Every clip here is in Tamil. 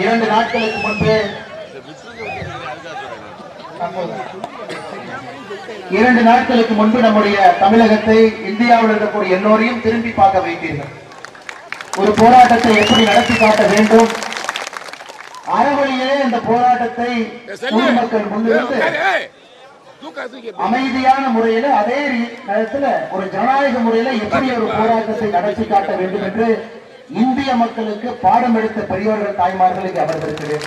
2 நாட்களுக்கு முன்பு 2 நாட்களுக்கு முன்பு நம்முடைய தமிழகத்தை இந்தியாவில் இருக்கக்கூடிய எல்லோரையும் திரும்பி பார்க்க வைத்தீர்கள். ஒரு போராட்டத்தை எப்படி நடத்தி காட்ட வேண்டும், அறவழியிலே இந்த போராட்டத்தை பொதுமக்கள் முன்னிருந்து அமைதியான முறையில அதே நேரத்தில் ஒரு ஜனநாயக முறையில எப்படி ஒரு போராட்டத்தை நடத்தி காட்ட வேண்டும் என்று இந்திய மக்களுக்கு பாடம் எடுத்த பெரியவர்கள் தாய்மார்களுக்கு அமர்ந்திருக்கிறேன்.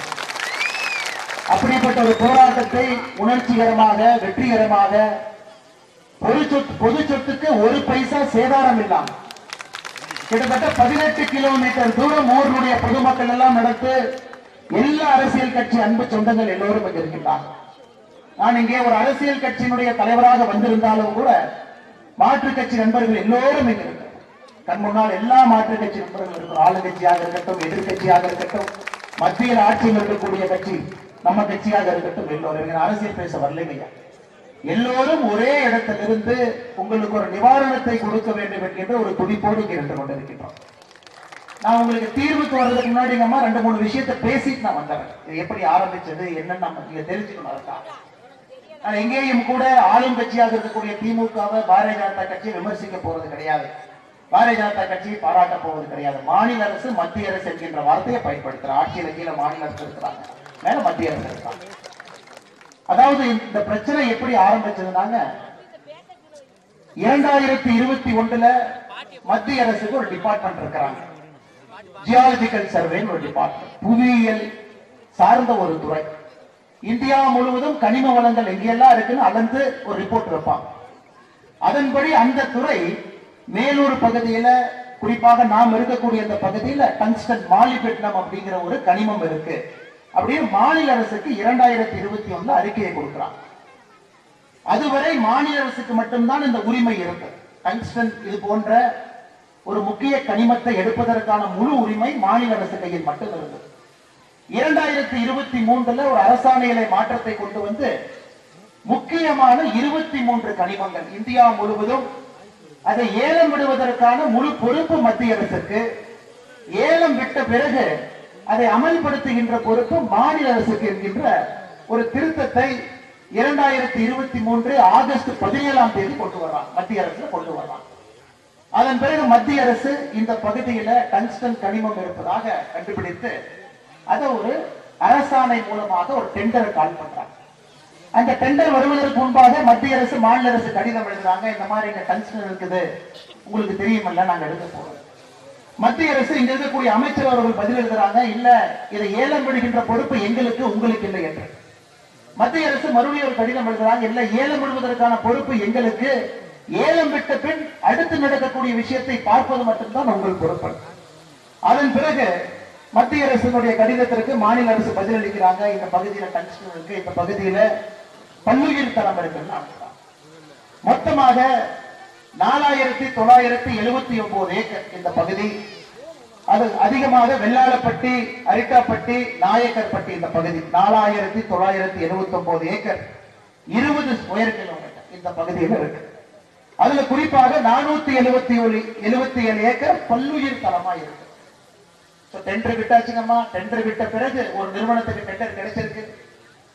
அப்படிப்பட்ட ஒரு போராட்டத்தை உணர்ச்சிகரமாக வெற்றிகரமாக பொது சொத்துக்கு ஒரு பைசா சேதாரம் இல்லாமல் கிட்டத்தட்ட 18 கிலோமீட்டர் தூரம் ஊருடைய பொதுமக்கள் எல்லாம் நடத்து எல்லா அரசியல் கட்சி அன்பு சொந்தங்கள் எல்லோரும் இங்கு இருக்கின்றார்கள். நான் இங்கே ஒரு அரசியல் கட்சியினுடைய தலைவராக வந்திருந்தாலும் கூட மாற்றுக் கட்சி நண்பர்கள் எல்லோரும் இங்கு இருக்கிறார். கண் முன்னால் எல்லா மாற்றுக் கட்சி நண்பர்கள் இருக்கிறோம். ஆளுங்கட்சியாக இருக்கட்டும், எதிர்கட்சியாக இருக்கட்டும், மத்தியில் ஆட்சியில் இருக்கக்கூடிய கட்சி நம்ம கட்சியாக இருக்கட்டும், எல்லோரும் அரசியல் பேச வரலைங்கய்யா. எல்லோரும் ஒரே இடத்திலிருந்து உங்களுக்கு ஒரு நிவாரணத்தை கொடுக்க வேண்டும் என்கின்ற ஒரு துடிப்போடு இங்கே இருந்து கொண்டிருக்கின்றோம். நான் உங்களுக்கு தீர்வுக்கு வர்றதுக்கு முன்னாடி 2-3 விஷயத்தை பேசிட்டு நான் வந்துடுறேன். இது எப்படி ஆரம்பிச்சது என்னன்னு நம்ம நீங்க தெரிஞ்சுக்கணும். அதுதான் எங்கேயும் கூட ஆளும் கட்சியாக இருக்கக்கூடிய திமுகவை பாரதிய ஜனதா கட்சியை விமர்சிக்க போறது கிடையாது, பாரதிய ஜனதா கட்சியை பாராட்ட போவது கிடையாது. மாநில அரசு மத்திய அரசு என்கின்ற வார்த்தையை பயன்படுத்துற ஆட்சியில கீழே மாநில அரசு இருக்கிறாங்க, மேல மத்திய அரசு இருக்காங்க. அதாவது இந்த பிரச்சனை எப்படி ஆரம்பிச்சதுனாங்க 2021 மத்திய அரசுக்கு ஒரு டிபார்ட்மெண்ட் இருக்கிறாங்க, ஜியாலஜிக்கல் சர்வே ஒரு டிபார்ட்மெண்ட், புவியியல் சார்ந்த ஒரு துறை. இந்தியா முழுவதும் கனிம வளங்கள் எங்கெல்லாம் இருக்குன்னு அளந்து ஒரு ரிப்போர்ட் வைப்பாங்க. அதன்படி அந்த துறை மேலூர் பகுதியில, குறிப்பாக நாம் இருக்கக்கூடிய அந்த பகுதியில டங்ஸ்டன் மாலிபெட்னம் அப்படிங்கிற ஒரு கனிமம் இருக்கு அப்படின்னு மாநில அரசுக்கு 2021 அறிக்கையை கொடுக்கிறாங்க. அதுவரை மாநில அரசுக்கு மட்டும்தான் இந்த உரிமை இருக்கு. டங்ஸ்டன் இது போன்ற ஒரு முக்கிய கனிமத்தை எடுப்பதற்கான முழு உரிமை மாநில அரசு கையில் மட்டும் இருந்தது. 2023 ஒரு அரசாணையிலே மாற்றத்தை கொண்டு வந்து முக்கியமான 23 கனிமங்கள் இந்தியா முழுவதும் அதை ஏலம் விடுவதற்கான முழு பொறுப்பு மத்திய அரசுக்கு, ஏலம் விட்ட பிறகு அதை அமல்படுத்துகின்ற பொறுப்பு மாநில அரசுக்கு என்கின்ற ஒரு திருத்தத்தை 2023 ஆகஸ்ட் 17 கொண்டு வர்றாங்க, மத்திய அரசு கொண்டு வர்றாங்க. அதன் பிறகு மத்திய அரசு இந்த பகுதியில டங்ஸ்டன் கனிமம் இருப்பதாக கண்டுபிடித்து அதை ஒரு அரசாணை மூலமாக ஒரு டெண்டரை கால் பண்றாங்க. அந்த டெண்டர் வருவதற்கு முன்பாக மத்திய அரசு மாநில அரசு கடிதம் எழுதுறாங்க, இந்த மாதிரி இங்க டங்ஸ்டன் இருக்குது உங்களுக்கு தெரியுமல்ல, நாங்க எடுக்க போறோம். மத்திய அரசு இங்க இருக்கக்கூடிய அமைச்சர் அவர்கள் பதில் எழுதுறாங்க, இல்ல இதை ஏலம் விடுகின்ற பொறுப்பு எங்களுக்கு உங்களுக்கு இல்லை என்று. மத்திய அரசு மறுபடியும் ஒரு கடிதம் எழுதுறாங்க, இல்ல ஏலம் விடுவதற்கான பொறுப்பு எங்களுக்கு, ஏலம் விட்ட பின் அடுத்து நடக்கக்கூடிய விஷயத்தை பார்ப்பது மட்டும்தான் உங்கள் பொறுப்பு. அதன் பிறகு மத்திய அரசினுடைய கடிதத்திற்கு மாநில அரசு பதிலளிக்கிறாங்க, இந்த பகுதியில டங்ஸ்டன் இருக்கு, இந்த பகுதியில பல்லுயிர் தரம் இருக்குன்னு. மொத்தமாக 4979 ஏக்கர் இந்த பகுதி. அது அதிகமாக வெள்ளாளப்பட்டி, அரிட்டாப்பட்டி, நாயக்கர்பட்டி இந்த பகுதி 4979 ஏக்கர் 20 ஸ்கொயர் கிலோமீட்டர் இந்த பகுதியில் இருக்கு. அதுல குறிப்பாக 477 ஏக்கர் பல்லுயிர் தலமா இருக்கு. டெண்டர் விட்டாச்சுங்கம்மா. டெண்டர் விட்ட பிறகு ஒரு நிறுவனத்துக்கு டெண்டர் கிடைச்சிருக்கு.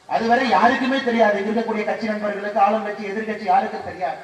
அதுவரை யாருக்குமே தெரியாது, இருக்கக்கூடிய கட்சி நண்பர்களுக்கு, ஆளும் கட்சி எதிர்கட்சி யாருக்கும் தெரியாது.